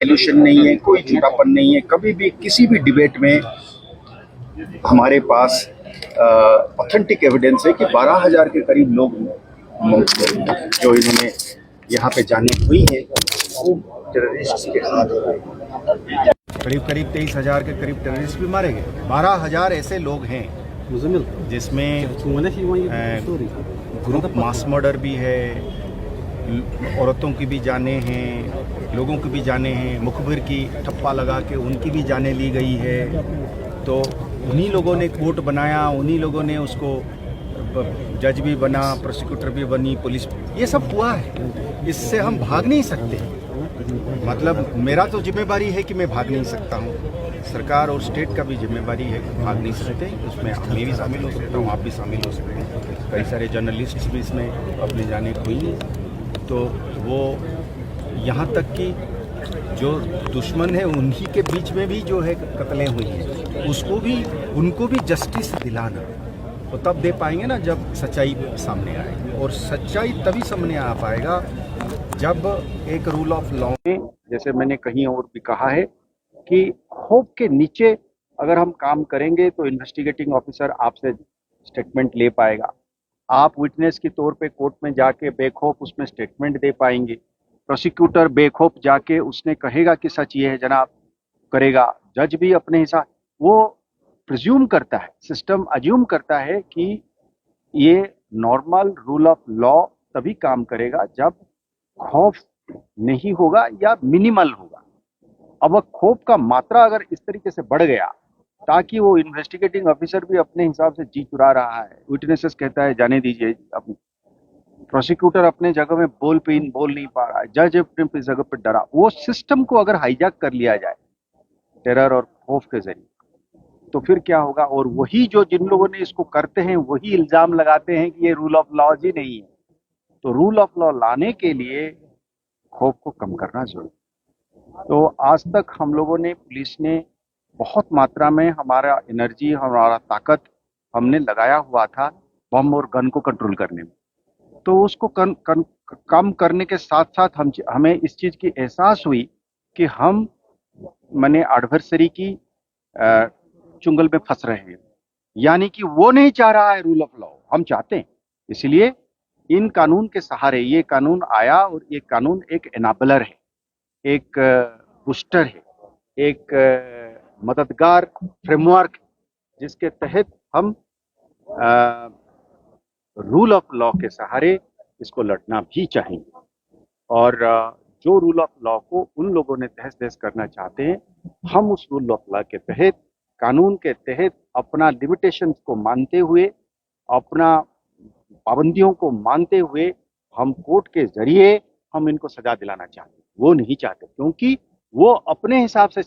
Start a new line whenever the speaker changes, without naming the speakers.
Elution नहीं है, कोई झूठापन नहीं है। कभी भी किसी भी डिबेट में हमारे पास ऑथेंटिक एविडेंस है कि 12,000 के करीब लोग जो इन्होंने यहाँ पे जाने हुई है वो टेररिस्ट के साथ करीब 23,000 के करीब टेररिस्ट भी मारे गए। 12,000 ऐसे लोग हैं जिसमें ग्रुप मास मर्डर भी है, औरतों की भी जाने हैं, लोगों की भी जाने हैं, मुखबिर की ठप्पा लगा के उनकी भी जाने ली गई है। तो उन्हीं लोगों ने कोर्ट बनाया, उन्हीं लोगों ने उसको जज भी बना, प्रोसिक्यूटर भी बनी, पुलिस, ये सब हुआ है। इससे हम भाग नहीं सकते। मतलब मेरा तो जिम्मेवारी है कि मैं भाग नहीं सकता हूँ, सरकार और स्टेट का भी जिम्मेवारी है कि भाग नहीं सकते। उसमें मैं भी शामिल हो सकता हूँ, आप भी शामिल हो सकते हैं। कई सारे जर्नलिस्ट्स भी इसमें अपने जाने को ही, तो वो यहाँ तक कि जो दुश्मन है उन्हीं के बीच में भी जो है कत्लें हुई हैं, उसको भी, उनको भी जस्टिस दिलाना, तो तब दे पाएंगे ना जब सच्चाई सामने आएगी। और सच्चाई तभी सामने आ पाएगा जब एक रूल ऑफ लॉ में, जैसे मैंने कहीं और भी कहा है कि खौफ के नीचे अगर हम काम करेंगे तो इन्वेस्टिगेटिंग ऑफिसर आपसे स्टेटमेंट ले पाएगा, आप विटनेस के तौर पे कोर्ट में जाके बेखौफ उसमें स्टेटमेंट दे पाएंगे, प्रोसिक्यूटर बेखौफ जाके उसने कहेगा कि सच ये है जनाब, करेगा, जज भी अपने हिसाब, वो प्रिज्यूम करता है, सिस्टम अज्यूम करता है कि ये नॉर्मल रूल ऑफ लॉ तभी काम करेगा जब खौफ नहीं होगा या मिनिमल होगा। अब खौफ का मात्रा अगर इस तरीके से बढ़ गया ताकि वो इन्वेस्टिगेटिंग ऑफिसर भी अपने हिसाब से जी चुरा रहा है, विटनेसेस कहता है जाने दीजिए, प्रोसिक्यूटर अपने जगह में बोल नहीं पा रहा है, जज अपने जगह पर डरा, वो सिस्टम को अगर हाईजैक कर लिया जाए टेरर और खौफ के जरिए, तो फिर क्या होगा। और वही जो जिन लोगों ने इसको करते हैं वही इल्जाम लगाते हैं कि ये रूल ऑफ लॉ ही नहीं है। तो रूल ऑफ लॉ लाने के लिए खौफ को कम करना जरूरी। तो आज तक हम लोगों ने, पुलिस ने बहुत मात्रा में हमारा एनर्जी, हमारा ताकत हमने लगाया हुआ था बम और गन को कंट्रोल करने में। तो उसको कम करने के साथ साथ हमें इस चीज की एहसास हुई कि हम माने एडवर्सरी की चुंगल में फंस रहे हैं, यानी कि वो नहीं चाह रहा है रूल ऑफ लॉ, हम चाहते हैं। इसलिए इन कानून के सहारे ये कानून आया, और ये कानून एक एनाबलर है, एक बूस्टर है, एक मददगार फ्रेमवर्क, जिसके तहत हम रूल ऑफ लॉ के सहारे इसको लड़ना भी चाहेंगे। और जो रूल ऑफ लॉ को उन लोगों ने तहस नहस करना चाहते हैं, हम उस रूल ऑफ लॉ के तहत, कानून के तहत अपना लिमिटेशंस को मानते हुए, अपना पाबंदियों को मानते हुए हम कोर्ट के जरिए हम इनको सजा दिलाना चाहते हैं। वो नहीं चाहते, क्योंकि वो अपने हिसाब से